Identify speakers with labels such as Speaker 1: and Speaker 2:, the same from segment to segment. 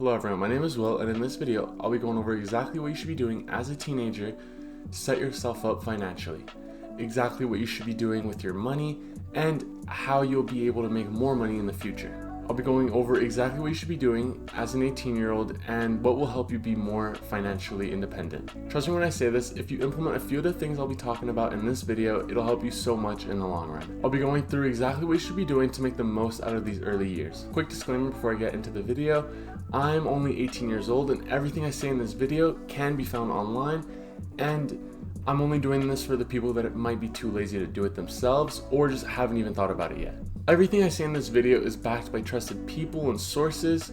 Speaker 1: Hello everyone, my name is Will, and in this video, I'll be going over exactly what you should be doing as a teenager to set yourself up financially. Exactly what you should be doing with your money, and how you'll be able to make more money in the future. I'll be going over exactly what you should be doing as an 18-year-old and what will help you be more financially independent. Trust me when I say this, if you implement a few of the things I'll be talking about in this video, it'll help you so much in the long run. I'll be going through exactly what you should be doing to make the most out of these early years. Quick disclaimer before I get into the video, I'm only 18 years old and everything I say in this video can be found online, and I'm only doing this for the people that might be too lazy to do it themselves or just haven't even thought about it yet. Everything I say in this video is backed by trusted people and sources,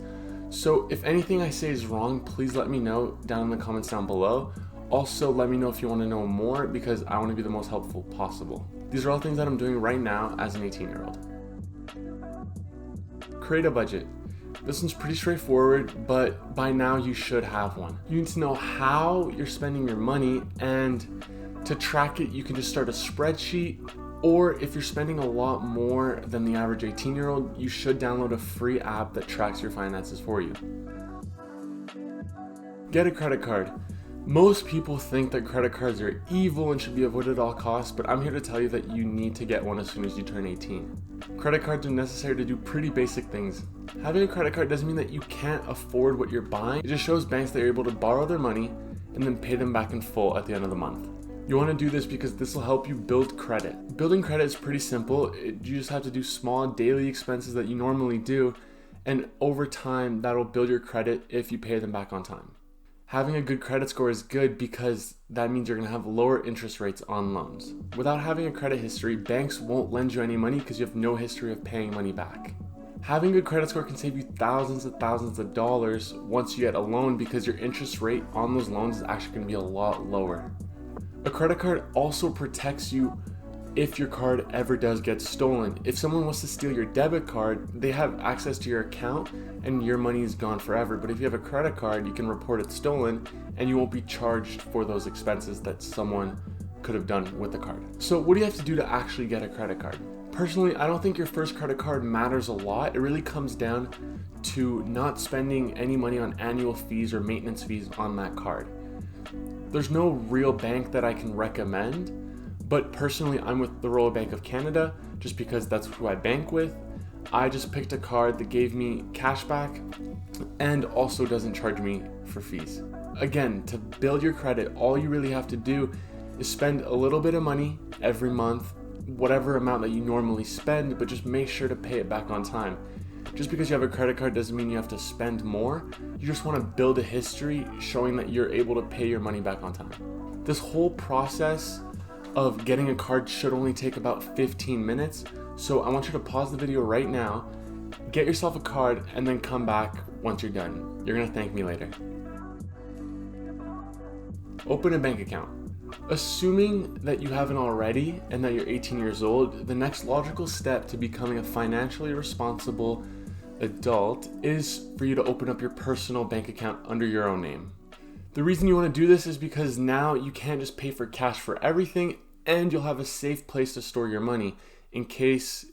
Speaker 1: so if anything I say is wrong, please let me know down in the comments down below. Also, let me know if you want to know more because I want to be the most helpful possible. These are all things that I'm doing right now as an 18-year-old. Create a budget. This one's pretty straightforward, but by now you should have one. You need to know how you're spending your money, and to track it, you can just start a spreadsheet, or if you're spending a lot more than the average 18-year-old, you should download a free app that tracks your finances for you. Get a credit card. Most people think that credit cards are evil and should be avoided at all costs, but I'm here to tell you that you need to get one as soon as you turn 18. Credit cards are necessary to do pretty basic things. Having a credit card doesn't mean that you can't afford what you're buying. It just shows banks that you're able to borrow their money and then pay them back in full at the end of the month. You want to do this because this will help you build credit. Building credit is pretty simple. You just have to do small daily expenses that you normally do, and over time that'll build your credit if you pay them back on time. Having a good credit score is good because that means you're going to have lower interest rates on loans. Without having a credit history, banks won't lend you any money because you have no history of paying money back. Having a good credit score can save you thousands of dollars once you get a loan because your interest rate on those loans is actually going to be a lot lower. A credit card also protects you if your card ever does get stolen. If someone wants to steal your debit card, they have access to your account and your money is gone forever. But if you have a credit card, you can report it stolen and you won't be charged for those expenses that someone could have done with the card. So what do you have to do to actually get a credit card? Personally, I don't think your first credit card matters a lot. It really comes down to not spending any money on annual fees or maintenance fees on that card. There's no real bank that I can recommend, but personally I'm with the Royal Bank of Canada just because that's who I bank with. I just picked a card that gave me cash back and also doesn't charge me for fees. Again, to build your credit, all you really have to do is spend a little bit of money every month, whatever amount that you normally spend, but just make sure to pay it back on time. Just because you have a credit card doesn't mean you have to spend more. You just want to build a history showing that you're able to pay your money back on time. This whole process of getting a card should only take about 15 minutes. So I want you to pause the video right now, get yourself a card, and then come back once you're done. You're going to thank me later. Open a bank account. Assuming that you haven't already and that you're 18 years old, the next logical step to becoming a financially responsible adult is for you to open up your personal bank account under your own name. The reason you want to do this is because now you can't just pay for cash for everything, and you'll have a safe place to store your money in case,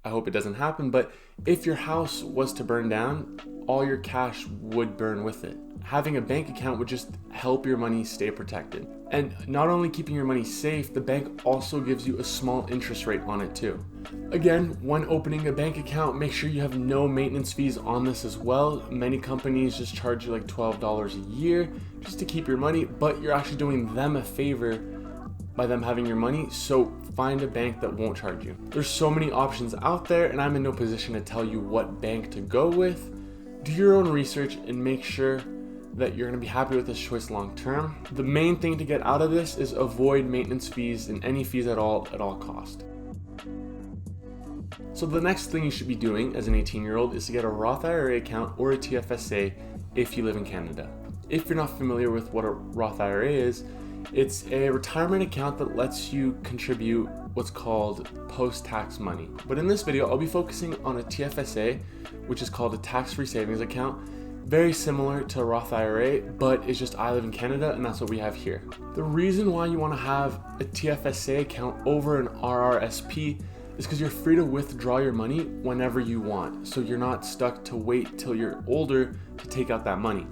Speaker 1: I hope it doesn't happen, but if your house was to burn down, all your cash would burn with it. Having a bank account would just help your money stay protected. And not only keeping your money safe, the bank also gives you a small interest rate on it too. Again, when opening a bank account, make sure you have no maintenance fees on this as well. Many companies just charge you like $12 a year just to keep your money, but you're actually doing them a favor by them having your money, so find a bank that won't charge you. There's so many options out there, and I'm in no position to tell you what bank to go with. Do your own research and make sure that you're going to be happy with this choice long term. The main thing to get out of this is avoid maintenance fees and any fees at all cost. So the next thing you should be doing as an 18-year-old is to get a Roth IRA account or a TFSA if you live in Canada. If you're not familiar with what a Roth IRA is, it's a retirement account that lets you contribute what's called post-tax money. But in this video, I'll be focusing on a TFSA, which is called a tax-free savings account. Very similar to a Roth IRA, but it's just I live in Canada and that's what we have here. The reason why you want to have a TFSA account over an RRSP is because you're free to withdraw your money whenever you want, so you're not stuck to wait till you're older to take out that money.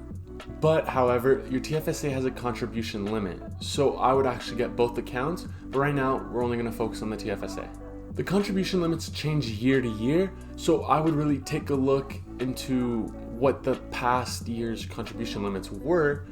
Speaker 1: But however, your TFSA has a contribution limit, so I would actually get both accounts, but right now we're only going to focus on the TFSA. The contribution limits change year to year, so I would really take a look into what the past year's contribution limits were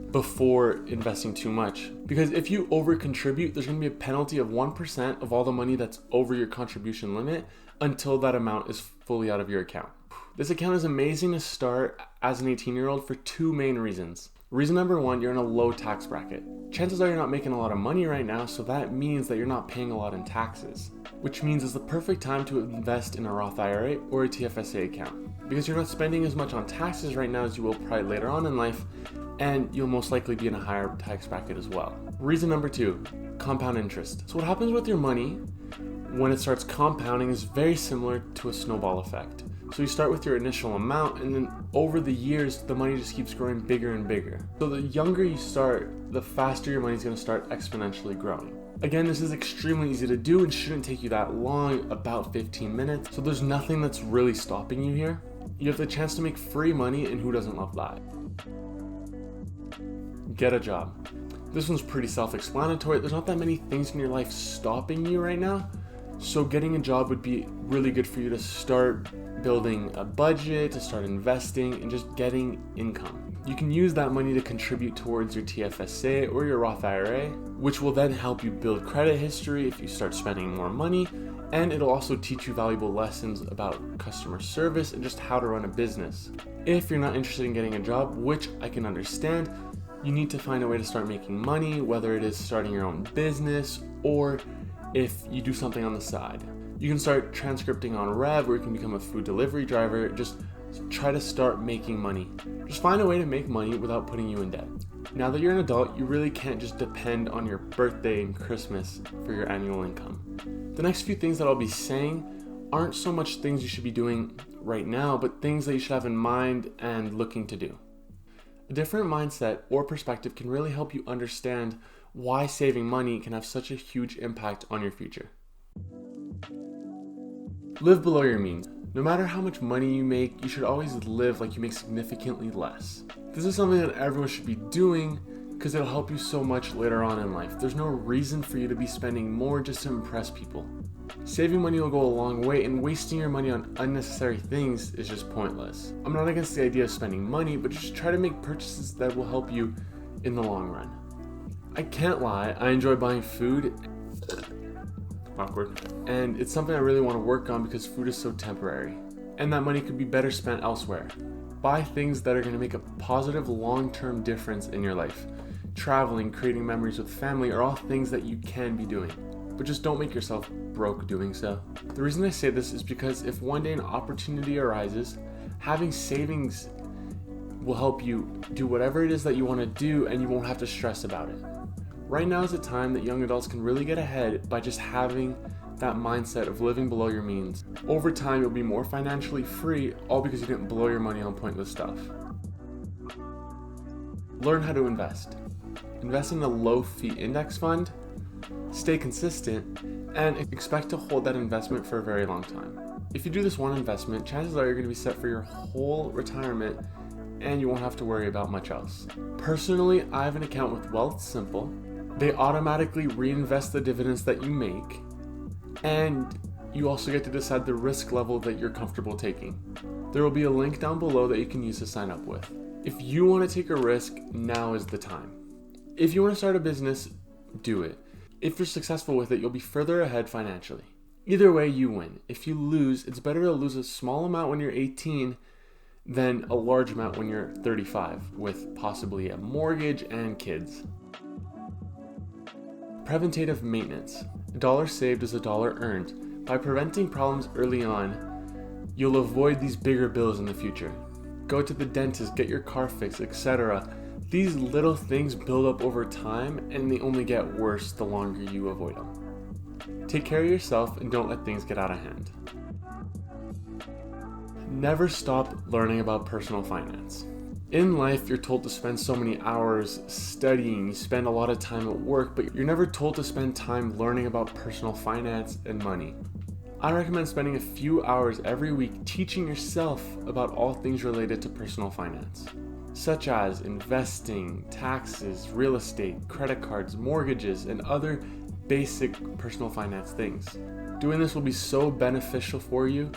Speaker 1: before investing too much. Because if you over contribute, there's going to be a penalty of 1% of all the money that's over your contribution limit until that amount is fully out of your account. This account is amazing to start as an 18-year-old for two main reasons. Reason number one, you're in a low tax bracket. Chances are you're not making a lot of money right now, so that means that you're not paying a lot in taxes, which means it's the perfect time to invest in a Roth IRA or a TFSA account, because you're not spending as much on taxes right now as you will probably later on in life, and you'll most likely be in a higher tax bracket as well. Reason number two, compound interest. So what happens with your money when it starts compounding is very similar to a snowball effect. So you start with your initial amount, and then over the years, the money just keeps growing bigger and bigger. So the younger you start, the faster your money is going to start exponentially growing. Again, this is extremely easy to do and shouldn't take you that long, about 15 minutes. So there's nothing that's really stopping you here. You have the chance to make free money, and who doesn't love that? Get a job. This one's pretty self-explanatory. There's not that many things in your life stopping you right now. So getting a job would be really good for you to start building a budget, to start investing, and just getting income. You can use that money to contribute towards your TFSA or your Roth IRA, which will then help you build credit history if you start spending more money, and it'll also teach you valuable lessons about customer service and just how to run a business. If you're not interested in getting a job, which I can understand, you need to find a way to start making money, whether it is starting your own business or if you do something on the side. You can start transcripting on Rev, or you can become a food delivery driver. Just try to start making money. Just find a way to make money without putting you in debt. Now that you're an adult, you really can't just depend on your birthday and Christmas for your annual income. The next few things that I'll be saying aren't so much things you should be doing right now, but things that you should have in mind and looking to do. A different mindset or perspective can really help you understand why saving money can have such a huge impact on your future. Live below your means. No matter how much money you make, you should always live like you make significantly less. This is something that everyone should be doing because it'll help you so much later on in life. There's no reason for you to be spending more just to impress people. Saving money will go a long way, and wasting your money on unnecessary things is just pointless. I'm not against the idea of spending money, but just try to make purchases that will help you in the long run. I can't lie, I enjoy buying food. Awkward. And it's something I really want to work on because food is so temporary. And that money could be better spent elsewhere. Buy things that are going to make a positive long-term difference in your life. Traveling, creating memories with family are all things that you can be doing. But just don't make yourself broke doing so. The reason I say this is because if one day an opportunity arises, having savings will help you do whatever it is that you want to do, and you won't have to stress about it. Right now is a time that young adults can really get ahead by just having that mindset of living below your means. Over time, you'll be more financially free, all because you didn't blow your money on pointless stuff. Learn how to invest. Invest in a low-fee index fund, stay consistent, and expect to hold that investment for a very long time. If you do this one investment, chances are you're going to be set for your whole retirement, and you won't have to worry about much else. Personally, I have an account with WealthSimple. They automatically reinvest the dividends that you make, and you also get to decide the risk level that you're comfortable taking. There will be a link down below that you can use to sign up with. If you want to take a risk, now is the time. If you want to start a business, do it. If you're successful with it, you'll be further ahead financially. Either way, you win. If you lose, it's better to lose a small amount when you're 18 than a large amount when you're 35, with possibly a mortgage and kids. Preventative maintenance. A dollar saved is a dollar earned. By preventing problems early on, you'll avoid these bigger bills in the future. Go to the dentist, get your car fixed, etc. These little things build up over time, and they only get worse the longer you avoid them. Take care of yourself and don't let things get out of hand. Never stop learning about personal finance. In life, you're told to spend so many hours studying, you spend a lot of time at work, but you're never told to spend time learning about personal finance and money. I recommend spending a few hours every week teaching yourself about all things related to personal finance, such as investing, taxes, real estate, credit cards, mortgages, and other basic personal finance things. Doing this will be so beneficial for you,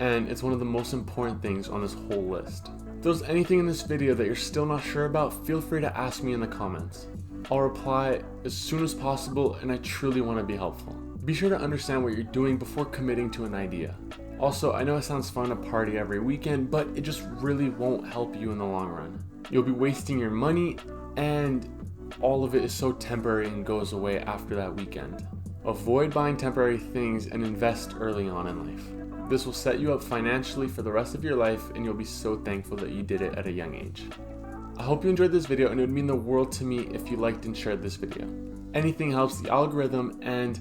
Speaker 1: and it's one of the most important things on this whole list. If there's anything in this video that you're still not sure about, feel free to ask me in the comments. I'll reply as soon as possible, and I truly want to be helpful. Be sure to understand what you're doing before committing to an idea. Also, I know it sounds fun to party every weekend, but it just really won't help you in the long run. You'll be wasting your money, and all of it is so temporary and goes away after that weekend. Avoid buying temporary things and invest early on in life. This will set you up financially for the rest of your life, and you'll be so thankful that you did it at a young age. I hope you enjoyed this video, and it would mean the world to me if you liked and shared this video. Anything helps the algorithm, and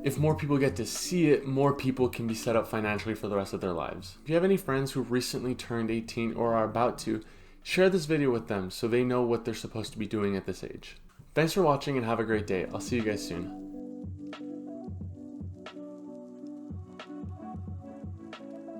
Speaker 1: if more people get to see it, more people can be set up financially for the rest of their lives. If you have any friends who recently turned 18 or are about to, share this video with them so they know what they're supposed to be doing at this age. Thanks for watching and have a great day. I'll see you guys soon.